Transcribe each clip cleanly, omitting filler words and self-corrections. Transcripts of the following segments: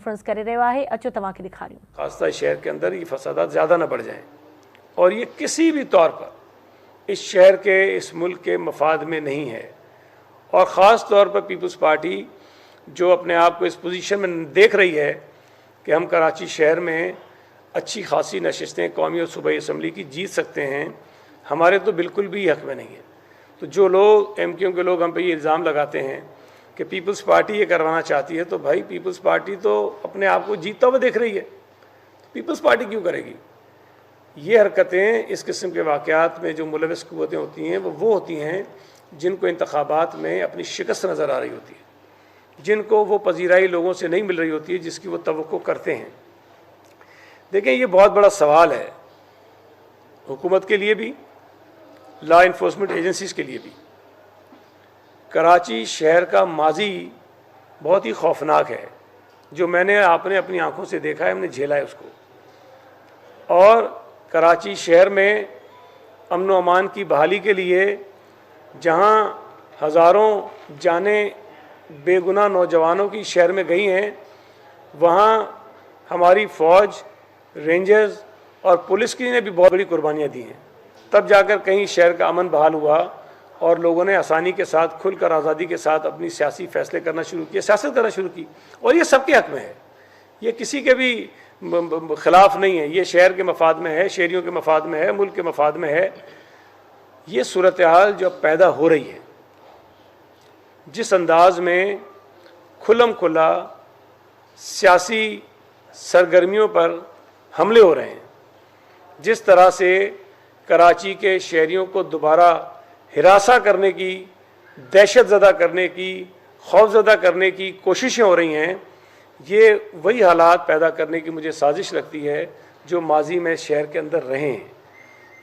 Conference करे रहा है। अचो तव्हां खे ॾेखारियूं। खासतौर शहर के अंदर ये फसादात ज़्यादा न बढ़ जाएं और ये किसी भी तौर पर इस शहर के, इस मुल्क के मफाद में नहीं है। और ख़ास तौर पर पीपल्स पार्टी जो अपने आप को इस पोजीशन में देख रही है कि हम कराची शहर में अच्छी खासी नशिस्तें कौमी और सूबाई असम्बली की जीत सकते हैं, हमारे तो बिल्कुल भी हक़ में नहीं है। तो जो लोग MQ के लोग हम पे ये इल्ज़ाम लगाते हैं कि पीपल्स पार्टी ये करवाना चाहती है, तो भाई पीपल्स पार्टी तो अपने आप को जीतता हुआ देख रही है, तो पीपल्स पार्टी क्यों करेगी? ये हरकतें, इस किस्म के वाक़यात में जो मुलविस क़ुव्वतें होती हैं वो होती हैं जिनको इंतखाबात में अपनी शिकस्त नज़र आ रही होती है, जिनको वो पजीराई लोगों से नहीं मिल रही होती है जिसकी वो तवक्को करते हैं। देखें, ये बहुत बड़ा सवाल है हुकूमत के लिए भी, लॉ इन्फोर्समेंट एजेंसीज़ के लिए भी। कराची शहर का माजी बहुत ही खौफनाक है, जो आपने अपनी आंखों से देखा है, हमने झेला है उसको। और कराची शहर में अमन व अमान की बहाली के लिए जहां हज़ारों जानें बेगुनाह नौजवानों की शहर में गई हैं, वहां हमारी फ़ौज, रेंजर्स और पुलिस की ने भी बहुत बड़ी कुर्बानियाँ दी हैं। तब जाकर कहीं शहर का अमन बहाल हुआ और लोगों ने आसानी के साथ, खुलकर, आज़ादी के साथ अपनी सियासी फ़ैसले करना शुरू किए, सियासत करना शुरू की। और ये सबके हक़ में है, ये किसी के भी ख़िलाफ़ नहीं है, ये शहर के मफाद में है, शहरियों के मफाद में है, मुल्क के मफाद में है। ये सूरत हाल जो पैदा हो रही है, जिस अंदाज में खुल्लम खुल्ला सियासी सरगर्मियों पर हमले हो रहे हैं, जिस तरह से कराची के शहरियों को दोबारा हिरासा करने की, दहशत ज़दा करने की, खौफज़दा करने की कोशिशें हो रही हैं, ये वही हालात पैदा करने की मुझे साजिश लगती है जो माजी में शहर के अंदर रहे हैं।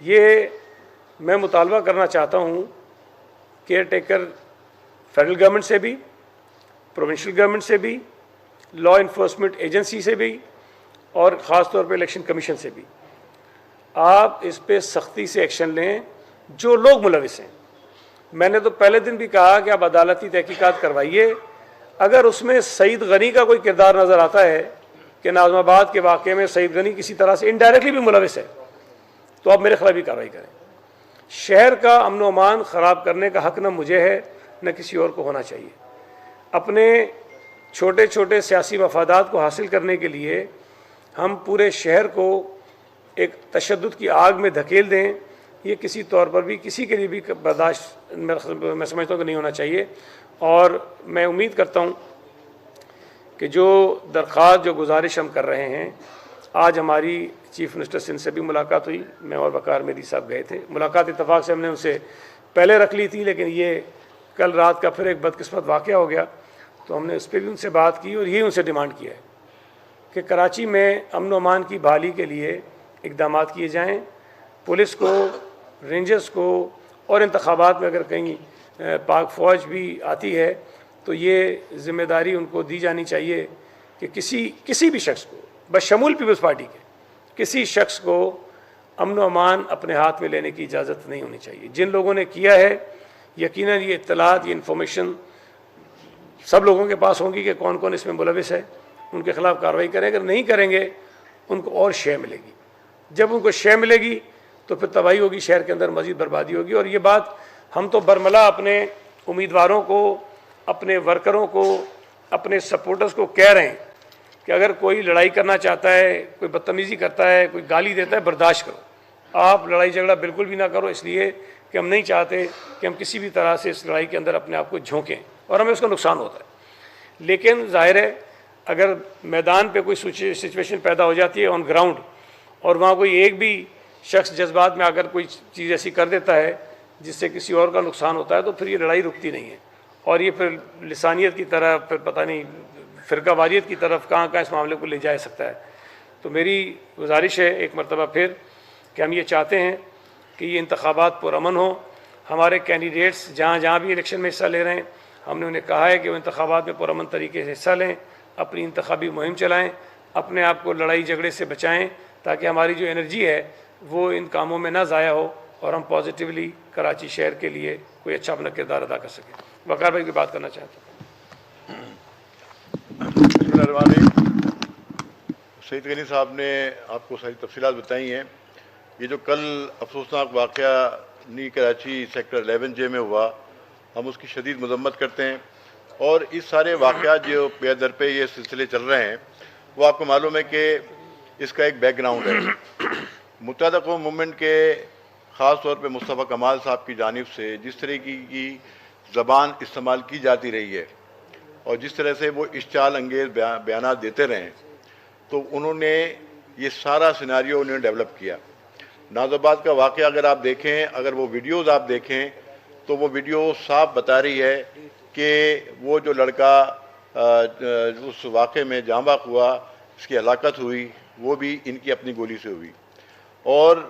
ये मैं मुतालबा करना चाहता हूँ केयर टेकर फेडरल गवर्नमेंट से भी, प्रोविंशियल गवर्नमेंट से भी, लॉ इन्फोर्समेंट एजेंसी से भी और ख़ास तौर पे इलेक्शन कमीशन से भी, आप इस पे सख्ती से एक्शन लें। जो लोग मुलविस हैं, मैंने तो पहले दिन भी कहा कि आप अदालती तहकीकात करवाइए। अगर उसमें सईद गनी का कोई किरदार नज़र आता है कि नाज़माबाद के वाक़े में सईद गनी किसी तरह से इनडायरेक्टली भी मुलविस है, तो आप मेरे खिलाफ भी कार्रवाई करें। शहर का अमन व अमान ख़राब करने का हक़ न मुझे है न किसी और को होना चाहिए। अपने छोटे छोटे सियासी मफादात को हासिल करने के लिए हम पूरे शहर को एक तशद्दुद की आग में धकेल दें, ये किसी तौर पर भी किसी के लिए भी बर्दाश्त मैं समझता हूँ कि नहीं होना चाहिए। और मैं उम्मीद करता हूँ कि जो दरख्वास्त, जो गुजारिश हम कर रहे हैं, आज हमारी चीफ मिनिस्टर सिंध से भी मुलाकात हुई, मैं और वकार मेरी साहब गए थे। मुलाकात इत्तफाक से हमने उनसे पहले रख ली थी, लेकिन ये कल रात का फिर एक बदकिस्मत वाक़या हो गया, तो हमने उस पर भी उनसे बात की और यही उनसे डिमांड किया है कि कराची में अमन व अमान की बहाली के लिए इक़दाम किए जाएँ। पुलिस को, रेंजर्स को और इंतखाबात में अगर कहीं पाक फ़ौज भी आती है तो ये ज़िम्मेदारी उनको दी जानी चाहिए कि किसी भी शख्स को, बशमूल पीपल्स पार्टी के किसी शख्स को अमन व अमान अपने हाथ में लेने की इजाज़त नहीं होनी चाहिए। जिन लोगों ने किया है, यकीनन ये इत्तलात, ये इन्फॉर्मेशन सब लोगों के पास होंगी कि कौन कौन इसमें मुलविस है, उनके ख़िलाफ़ कार्रवाई करें। अगर नहीं करेंगे उनको और शय मिलेगी, जब उनको शय मिलेगी तो फिर तबाही होगी, शहर के अंदर मज़ीद बर्बादी होगी। और ये बात हम तो बरमला अपने उम्मीदवारों को, अपने वर्करों को, अपने सपोर्टर्स को कह रहे हैं कि अगर कोई लड़ाई करना चाहता है, कोई बदतमीज़ी करता है, कोई गाली देता है, बर्दाश्त करो। आप लड़ाई झगड़ा बिल्कुल भी ना करो, इसलिए कि हम नहीं चाहते कि हम किसी भी तरह से इस लड़ाई के अंदर अपने आप को झोंकें और हमें उसका नुकसान होता है। लेकिन ज़ाहिर है, अगर मैदान पे कोई सिचुएशन पैदा हो जाती है ऑन ग्राउंड, और वहाँ कोई एक भी शख्स जज्बात में आकर कोई चीज़ ऐसी कर देता है जिससे किसी और का नुकसान होता है, तो फिर ये लड़ाई रुकती नहीं है और ये फिर लिसानियत की तरफ, फिर पता नहीं फ़िरकावारियत की तरफ कहाँ कहाँ इस मामले को ले जा सकता है। तो मेरी गुजारिश है एक मरतबा फिर कि हम ये चाहते हैं कि ये इंतखाबात पुरअमन हो। हमारे कैंडिडेट्स जहाँ जहाँ भी इलेक्शन में हिस्सा ले रहे हैं, हमने उन्हें कहा है कि वो इंतखाबात में पुरअमन तरीके से हिस्सा लें, अपनी इंतखाबी मुहिम चलाएँ, अपने आप को लड़ाई झगड़े से बचाएँ, ताकि हमारी जो एनर्जी है वो इन कामों में ना ज़ाया हो और हम पॉजिटिवली कराची शहर के लिए कोई अच्छा अपना किरदार अदा कर सकें। वकार भाई की बात करना चाहता हूँ। सईद गनी साहब ने आपको सारी तफसीलात बताई हैं। ये जो कल अफसोसनाक वाक़या नी कराची सेक्टर 11J में हुआ, हम उसकी शदीद मजम्मत करते हैं। और इस सारे वाक़यात जो पे दर पे ये सिलसिले चल रहे हैं, वो आपको मालूम है कि इसका एक बैकग्राउंड है। मुत्तहदा कौम मूवमेंट के ख़ास तौर पे मुस्तफ़ा कमाल साहब की जानिब से जिस तरह की ज़बान इस्तेमाल की जाती रही है और जिस तरह से वो इश्तिआल अंगेज़ बयानात देते रहे, तो उन्होंने ये सारा सिनारियो उन्होंने डेवलप किया। नाज़ाबाद का वाक़या अगर आप देखें, अगर वो वीडियोस आप देखें, तो वो वीडियो साफ बता रही है कि वो जो लड़का उस वाक़े में जाँ बाक हुआ, इसकी हलाकत हुई, वो भी इनकी अपनी गोली से हुई। और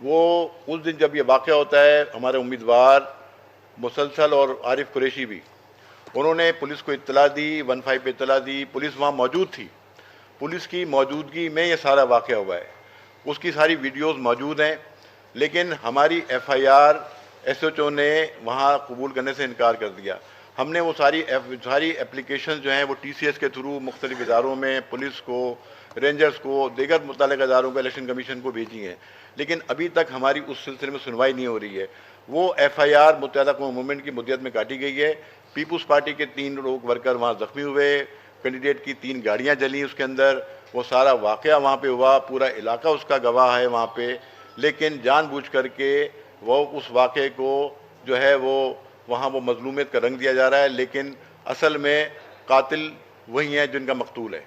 वो उस दिन जब ये वाक़या होता है, हमारे उम्मीदवार मुसलसल और आरिफ कुरैशी भी, उन्होंने पुलिस को इत्तला दी, 15 पे इत्तला दी, पुलिस वहाँ मौजूद थी। पुलिस की मौजूदगी में ये सारा वाक़या हुआ है, उसकी सारी वीडियोस मौजूद हैं। लेकिन हमारी FIR SHO ने वहाँ कबूल करने से इनकार कर दिया। हमने वो सारी एप्लीकेशन जो हैं वो TCS के थ्रू मुख्तलिफ इदारों में पुलिस को, रेंजर्स को, दीगर मुतल्लिक़ इदारों को, इलेक्शन कमीशन को भेजी हैं, लेकिन अभी तक हमारी उस सिलसिले में सुनवाई नहीं हो रही है। वो FIR मुत्तहदा कौम मूवमेंट की मुद्दत में काटी गई है। पीपुल्स पार्टी के 3 लोग वर्कर वहाँ ज़ख्मी हुए, कैंडिडेट की 3 गाड़ियाँ जली उसके अंदर। वो सारा वाक़या वहाँ पे हुआ, पूरा इलाका उसका गवाह है वहाँ पे। लेकिन जानबूझ करके वो उस वाक़े को जो है वो वहाँ वो मज़लूमियत का रंग दिया जा रहा है, लेकिन असल में कातिल वही हैं जिनका मकतूल है।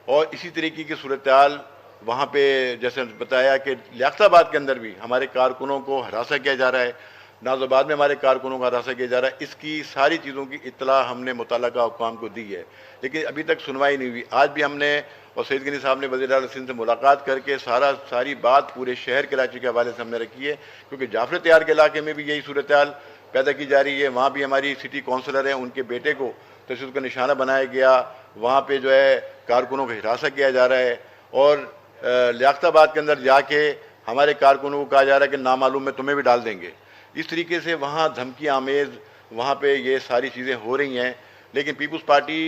और इसी तरीके की सूरत हाल वहाँ पे जैसे बताया कि लियाकताबाद के अंदर भी हमारे कारकुनों को हरासा किया जा रहा है, नाज़ाबाद में हमारे कारकुनों का हरासा किया जा रहा है। इसकी सारी चीज़ों की इत्तला हमने मुतल्लिक़ा हुक्काम को दी है, लेकिन अभी तक सुनवाई नहीं हुई। आज भी हमने और सईद गनी साहब ने वज़ीर आला सिंध से मुलाकात करके सारी बात पूरे शहर कराची के हवाले से हमने रखी है, क्योंकि जाफर तैयार के इलाके में भी यही सूरत हाल पैदा की जा रही है। वहाँ भी हमारी सिटी काउंसलर हैं, उनके बेटे को तशद्दुद का निशाना बनाया गया, वहाँ पे जो है कारकुनों का हिरासा किया जा रहा है। और लियाकताबाद के अंदर जाके हमारे कारकुनों को कहा जा रहा है कि नामालूम में तुम्हें भी डाल देंगे। इस तरीके से वहाँ धमकी आमेज़ वहाँ पे ये सारी चीज़ें हो रही हैं। लेकिन पीपुल्स पार्टी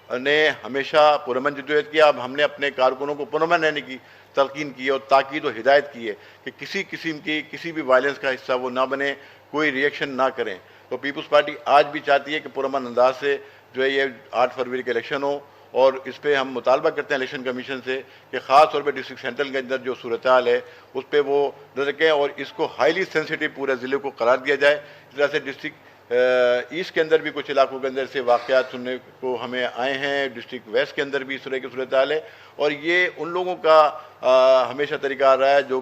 ने हमेशा पुरअमन जद्दोजहद किया। अब हमने अपने कारकुनों को पुरअमन रहने की तलकीन की और ताकीद और हिदायत की है कि किसी किस्म की किसी भी वायलेंस का हिस्सा वो ना बने, कोई रिएक्शन ना करें। तो पीपुल्स पार्टी आज भी चाहती है कि पुरअमन अंदाज से जो है ये 8 फरवरी के इलेक्शन हो। और इस पर हम मुतालबा करते हैं इलेक्शन कमीशन से कि ख़ास तौर पे डिस्ट्रिक्ट सेंट्रल के अंदर जो सूरत हाल है उस पर वो नजर रखें और इसको हाईली सेंसिटिव पूरे ज़िले को करार दिया जाए। इस तरह से डिस्ट्रिक्ट ईस्ट के अंदर भी कुछ इलाकों के अंदर से वाक़यात सुनने को हमें आए हैं, डिस्ट्रिक्ट वेस्ट के अंदर भी इस तरह की सूरत हाल है। और ये उन लोगों का हमेशा तरीका रहा है जो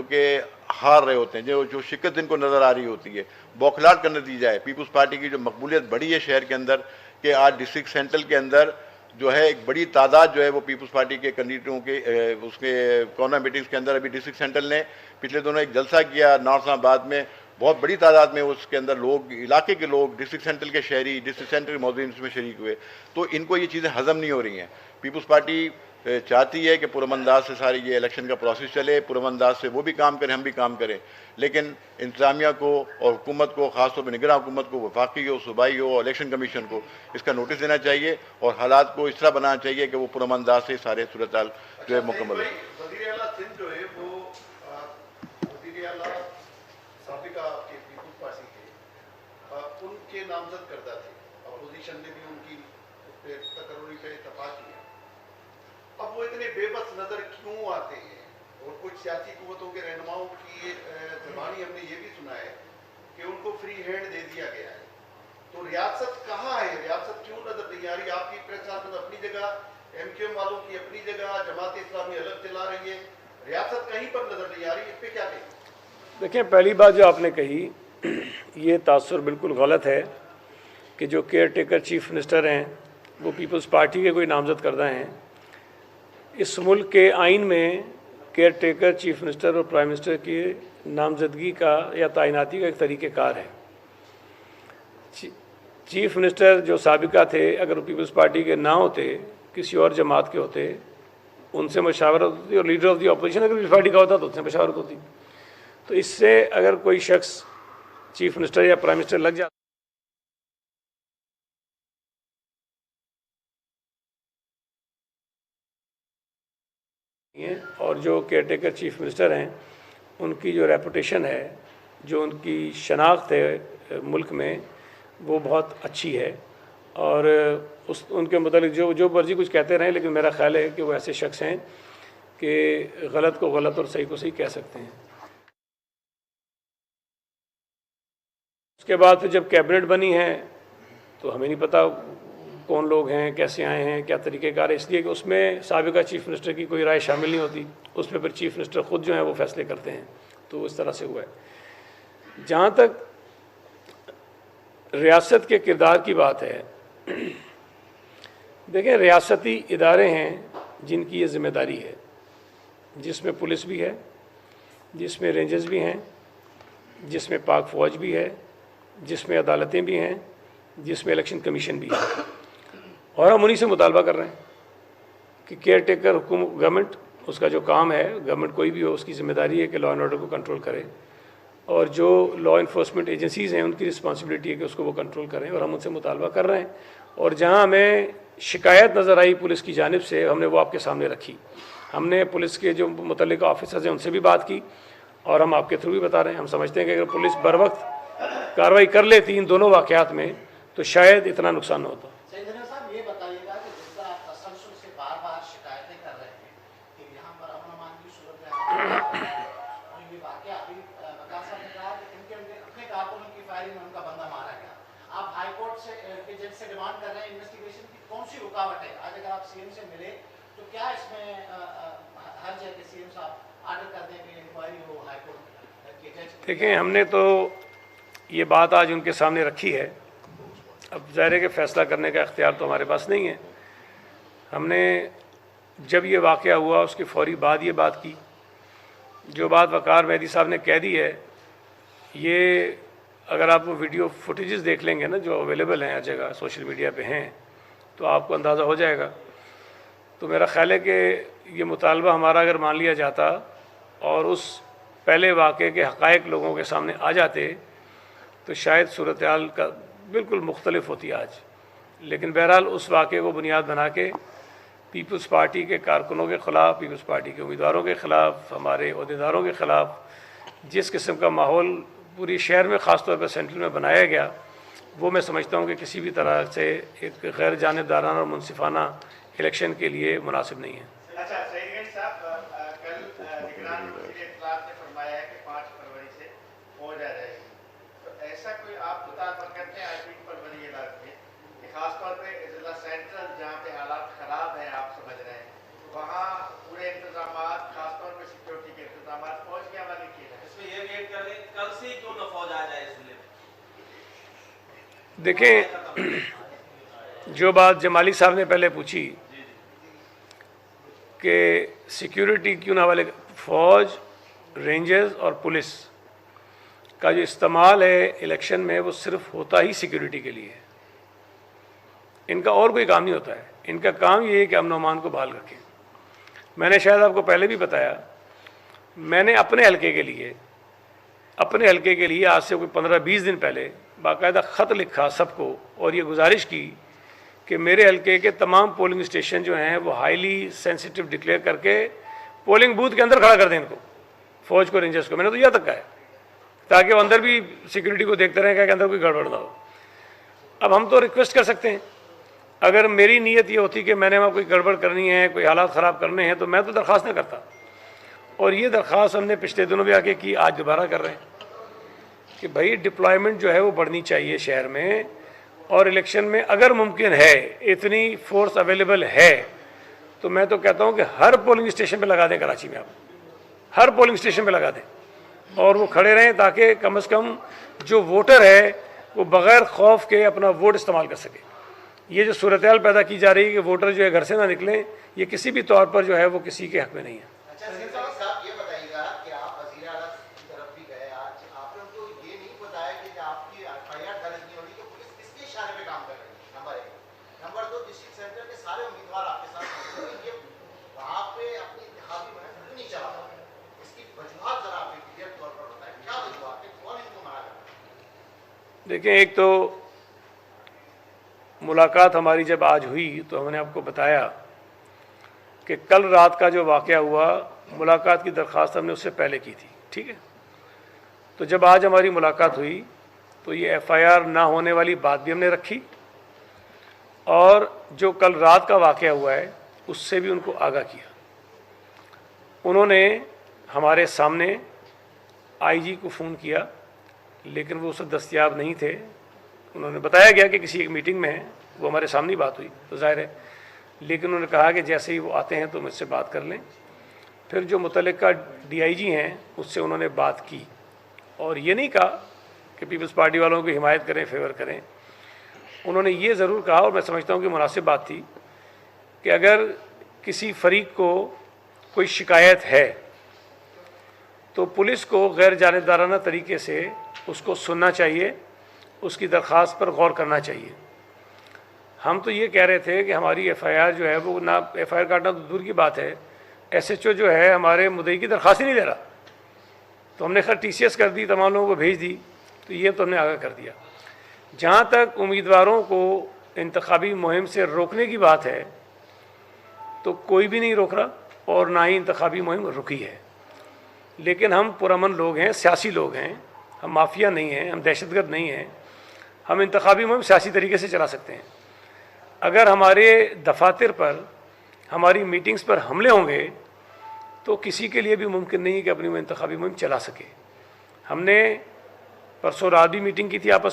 कि हार रहे होते हैं, जो शिकस्त जिनको नज़र आ रही होती है, बौखलाहट करने दी जाए। पीपुल्स पार्टी की जो मकबूलियत बढ़ी है शहर के अंदर कि आज डिस्ट्रिक्ट सेंट्रल के अंदर जो है एक बड़ी तादाद जो है वो पीपुल्स पार्टी के कैंडिडेटों के उसके कॉर्नर मीटिंग्स के अंदर अभी डिस्ट्रिक्ट सेंट्रल ने पिछले दिनों एक जलसा किया नॉर्थ इस्लामाबाद में, बहुत बड़ी तादाद में उसके अंदर लोग, इलाके के लोग, डिस्ट्रिक्ट सेंट्रल के शहरी, डिस्ट्रिक्ट सेंट्रल के मौजूद इसमें शरीक हुए। तो इनको ये चीज़ें हज़म नहीं हो रही हैं। पीपुल्स पार्टी चाहती है कि पुरअमन-अंदाज से सारी ये इलेक्शन का प्रोसेस चले, पुरअमन-अंदाज से वो भी काम करें, हम भी काम करें, लेकिन इंतज़ामिया को और हुकूमत को, ख़ासतौर पर निगरान हुकूमत को, वफाकी हो, सूबाई हो, इलेक्शन कमीशन को इसका नोटिस देना चाहिए और हालात को इस तरह बनाना चाहिए कि वो पुरअमन-अंदाज से सारे सूरत हाल जो है मुकम्मल हो। उनके नामजद करदा थे, अपोजिशन ने भी उनकी तकर्री पे इत्तफाक किया। अब वो इतने बेबस नजर क्यों आते हैं? और कुछ सियासी कुव्वतों के रहनुमाओं की ज़बानी हमने ये भी सुना है कि उनको फ्री हैंड दे दिया गया है। तो रियासत कहाँ है? रियासत क्यों नजर नहीं आ रही? आपकी प्रेस अपनी जगह, MQM वालों की अपनी जगह, जमात इस्लामी अलग चला रही है, रियासत कहीं पर नजर नहीं आ रही। इस पर क्या कहें? देखिए, पहली बात जो आपने कही ये तासुर बिल्कुल गलत है कि जो केयर टेकर चीफ मिनिस्टर हैं वो पीपल्स पार्टी के कोई नामजद करदा हैं। इस मुल्क के आइन में केयर टेकर चीफ मिनिस्टर और प्राइम मिनिस्टर की नामजदगी का या तैनाती का एक तरीक़ेकार है। चीफ मिनिस्टर जो साबिका थे, अगर पीपल्स पार्टी के ना होते, किसी और जमात के होते, उनसे मशावरत होती, और लीडर ऑफ द अपोजिशन अगर पीपल्स पार्टी का होता तो उनसे मशावरत होती। तो इससे अगर कोई शख्स चीफ मिनिस्टर या प्राइम मिनिस्टर लग जाता और जो केयरटेकर चीफ मिनिस्टर हैं उनकी जो रेपुटेशन है, जो उनकी शनाख्त है मुल्क में, वो बहुत अच्छी है। और उनके मुतालिक जो मर्जी कुछ कहते रहें, लेकिन मेरा ख्याल है कि वो ऐसे शख्स हैं कि गलत को गलत और सही को सही कह सकते हैं। उसके बाद फिर जब कैबिनेट बनी है तो हमें नहीं पता कौन लोग हैं, कैसे आए हैं, क्या तरीक़ेकार है, इसलिए कि उसमें साबिका चीफ मिनिस्टर की कोई राय शामिल नहीं होती, उसमें फिर चीफ मिनिस्टर ख़ुद जो है वो फैसले करते हैं। तो इस तरह से हुआ है। जहाँ तक रियासत के किरदार की बात है, देखें, रियासती इदारे हैं जिनकी ये ज़िम्मेदारी है, जिसमें पुलिस भी है, जिसमें रेंजर्स भी हैं, जिसमें पाक फ़ौज भी है, जिसमें अदालतें भी हैं, जिसमें इलेक्शन कमीशन भी है। और हम उन्हीं से मुतालबा कर रहे हैं कि केयर टेकर गवर्नमेंट, उसका जो काम है, गवर्नमेंट कोई भी हो, उसकी ज़िम्मेदारी है कि लॉ एंड ऑर्डर को कंट्रोल करे, और जो लॉ इन्फोर्समेंट एजेंसीज़ हैं उनकी रिस्पॉन्सिबिलिटी है कि उसको वो कंट्रोल करें, और हम उनसे मुतालबा कर रहे हैं। और जहाँ हमें शिकायत नज़र आई पुलिस की जानिब से, हमने वो आपके सामने रखी। हमने पुलिस के जो मुतल्लिका ऑफिसर्स हैं उनसे भी बात की, और हम आपके थ्रू भी बता रहे हैं। हम समझते हैं कि अगर पुलिस बर वक्त कार्रवाई कर लेती इन दोनों वाक़यात में तो शायद इतना नुकसान न होता। साहब, ये बताइएगा कि जिस तरह आप तसलसल से बार-बार शिकायतें कर रहे हैं कि यहाँ पर अमन-अमान की सूरत में और ये वाक़या अभी वक़ार साहब ने कहा कि इनके अपने कारकुनों की फायरिंग में उनका बंदा मारा गया। आप हाई कोर्ट से के जज से डिमांड कर रहे हैं इन्वेस्टिगेशन की कौन सी रुकावट है? आज अगर आप सीएम से मिले तो क्या इसमें हर जगह के सीएम साहब आर्डर कर दें कि इंक्वायरी हो हाई कोर्ट के जज? देखें, हमने तो ये बात आज उनके सामने रखी है। अब ज़ाहिर है कि फ़ैसला करने का इख्तियार तो हमारे पास नहीं है। हमने जब ये वाक़या हुआ उसके फ़ौरी बाद ये बात की। जो बात वक़ार मेहदी साहब ने कह दी है, ये अगर आप वो वीडियो फुटेजेस देख लेंगे ना, जो अवेलेबल हैं हर जगह सोशल मीडिया पे हैं, तो आपको अंदाज़ा हो जाएगा। तो मेरा ख़्याल है कि ये मुतालबा हमारा अगर मान लिया जाता और उस पहले वाक़े के हक़ाइक़ लोगों के सामने आ जाते तो शायद सूरत हाल का बिल्कुल मुख्तलिफ होती आज। लेकिन बहरहाल उस वाक़े को बुनियाद बना के पीपल्स पार्टी के कारकुनों के ख़िलाफ़, पीपल्स पार्टी के उम्मीदवारों के ख़िलाफ़, हमारे अहदेदारों के ख़िलाफ़ जिस किस्म का माहौल पूरी शहर में ख़ास तौर पर सेंट्रल में बनाया गया, वो मैं समझता हूँ कि किसी भी तरह से एक गैर जानिबदाराना और मुनसिफाना इलेक्शन के लिए मुनासिब नहीं है। अच्छा, सईद साहब, कल निगरान वज़ीर इत्तलाआत ने फरमाया है कि 5 फरवरी से फौज आ जाएगी, तो ऐसा कोई आप मुतालबा करते हैं? आज 3 फरवरी इलाके में कि खासतौर पे ज़िला सेंट्रल जहाँ पे हालात ख़राब हैं, आप समझ रहे हैं, वहाँ पूरे इंतजाम खासतौर पे सिक्योरिटी के इंतजाम फौज के हवाले किए जाए। इसमें ये वेट कर रहे कल से ही क्यों न फौज आ जाए इस जिले में? देखें, जो बात जमाली साहब ने पहले पूछी कि सिक्योरिटी क्यों ना वाले, फ़ौज, रेंजर्स और पुलिस का जो इस्तेमाल है इलेक्शन में वो सिर्फ होता ही सिक्योरिटी के लिए है। इनका और कोई काम नहीं होता है। इनका काम ये है कि अमन अमान को बहाल रखें। मैंने शायद आपको पहले भी बताया, मैंने अपने हलके के लिए आज से कोई 15-20 दिन पहले बाकायदा ख़त लिखा सबको और ये गुजारिश की कि मेरे हलके के तमाम पोलिंग स्टेशन जो हैं वो हाईली सेंसिटिव डिक्लेयर करके पोलिंग बूथ के अंदर खड़ा कर दें इनको, फ़ौज को, रेंजर्स को। मैंने तो यह तक कहा है ताकि वो अंदर भी सिक्योरिटी को देखते रहें कि अंदर कोई गड़बड़ ना हो। अब हम तो रिक्वेस्ट कर सकते हैं, अगर मेरी नीयत ये होती कि मैंने वहाँ कोई गड़बड़ करनी है, कोई हालात ख़राब करने हैं, तो मैं तो दरख्वास्त न करता। और ये दरख्वास्त हमने पिछले दिनों भी आके की, आज दोबारा कर रहे हैं कि भाई डिप्लॉयमेंट जो है वो बढ़नी चाहिए शहर में, और इलेक्शन में अगर मुमकिन है, इतनी फोर्स अवेलेबल है, तो मैं तो कहता हूँ कि हर पोलिंग स्टेशन पे लगा दें कराची में। आप हर पोलिंग स्टेशन पे लगा दें और वो खड़े रहें ताकि कम से कम जो वोटर है वो बग़ैर खौफ के अपना वोट इस्तेमाल कर सके। ये जो सूरत हाल पैदा की जा रही है कि वोटर जो है घर से ना निकलें, ये किसी भी तौर पर जो है वो किसी के हक़ में नहीं है। अच्छा, साहब ये बताइएगा कि आप वज़ीर आला की तरफ भी गए, आज आपने उनको ये नहीं बताया कि आपकी एफआईआर दर्ज नहीं होगी तो पुलिस किसके इशारे पे काम कर रही है? नंबर 1। नंबर 2, डिस्ट्रिक्ट सेंटर के सारे उम्मीदवार आपके साथ ये वहाँ पे अपनी इंतखाबी मुहिम क्यों नहीं चला रहा? इसकी वजूहात जरा आप क्लियर तौर पर बताएं, क्या वजूहात है, कौन इनको मना कर रहा है? देखें, एक तो मुलाकात हमारी जब आज हुई तो हमने आपको बताया कि कल रात का जो वाक़या हुआ, मुलाकात की दरख्वास्त हमने उससे पहले की थी, ठीक है। तो जब आज हमारी मुलाकात हुई तो ये एफआईआर ना होने वाली बात भी हमने रखी और जो कल रात का वाक़या हुआ है उससे भी उनको आगाह किया। उन्होंने हमारे सामने आईजी को फ़ोन किया, लेकिन वो उससे दस्तयाब नहीं थे। उन्होंने बताया गया कि किसी एक मीटिंग में है, वो हमारे सामने बात हुई तो ज़ाहिर है, लेकिन उन्होंने कहा कि जैसे ही वो आते हैं तो मुझसे बात कर लें। फिर जो मुतल्लिका डीआईजी हैं उससे उन्होंने बात की और ये नहीं कहा कि पीपल्स पार्टी वालों की हिमायत करें, फेवर करें। उन्होंने ये ज़रूर कहा, और मैं समझता हूँ कि मुनासिब बात थी, कि अगर किसी फरीक को कोई शिकायत है तो पुलिस को गैर जानिबदाराना तरीके से उसको सुनना चाहिए, उसकी दरख्वास्त पर गौर करना चाहिए। हम तो ये कह रहे थे कि हमारी एफआईआर जो है वो ना, एफआईआर काटना तो दूर की बात है, एसएचओ जो है हमारे मुद्दई की दरख्वास्त ही नहीं ले रहा। तो हमने खैर टीसीएस कर दी, तमाम लोगों को भेज दी, तो ये तो हमने आगाह कर दिया। जहाँ तक उम्मीदवारों को इंतखाबी मुहिम से रोकने की बात है तो कोई भी नहीं रोक रहा और ना ही इंतखाबी मुहिम रुकी है। लेकिन हम पुरअमन लोग हैं, सियासी लोग हैं, हम माफिया नहीं हैं, हम दहशतगर्द नहीं हैं। हम इंतखाबी मुहिम सियासी तरीके से चला सकते हैं। अगर हमारे दफातर पर, हमारी मीटिंग्स पर हमले होंगे तो किसी के लिए भी मुमकिन नहीं है कि अपनी वो इंतखाबी मुहिम चला सके। हमने परसों रात भी मीटिंग की थी आपस